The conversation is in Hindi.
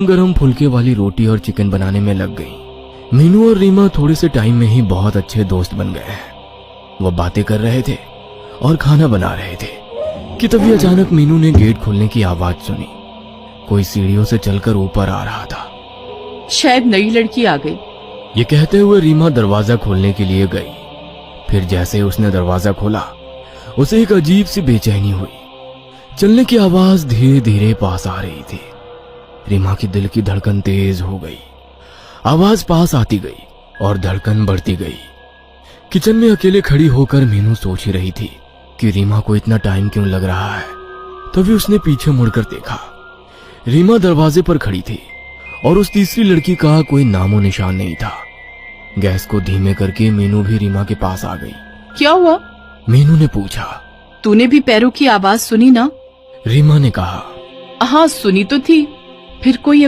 गरम फुलके वाली रोटी और चिकन बनाने में लग गई। मीनू और रीमा थोड़े से टाइम में ही बहुत अच्छे दोस्त बन गए। वो बातें कर रहे थे और खाना बना रहे थे कि तभी अचानक मीनू ने गेट खोलने की आवाज सुनी। कोई सीढ़ियों से चलकर ऊपर आ रहा था। शायद नई लड़की आ गई। ये कहते हुए रीमा दरवाजा खोलने के लिए गई। फिर जैसे ही उसने दरवाजा खोला, उसे एक अजीब सी बेचैनी हुई। चलने की आवाज धीरे धीरे पास आ रही थी। रीमा की दिल की धड़कन तेज हो गई। आवाज पास आती गई और धड़कन बढ़ती गई। किचन में अकेले खड़ी होकर मीनू सोच ही रही थी कि रीमा को इतना टाइम क्यों लग रहा है। तभी उसने पीछे मुड़कर देखा। रीमा दरवाजे पर खड़ी थी और उस तीसरी लड़की का कोई नामो निशान नहीं था। गैस को धीमे करके मीनू भी रीमा के पास आ गई। क्या हुआ? मीनू ने पूछा। तूने भी पैरों की आवाज सुनी ना? रीमा ने कहा। हाँ सुनी तो थी, फिर कोई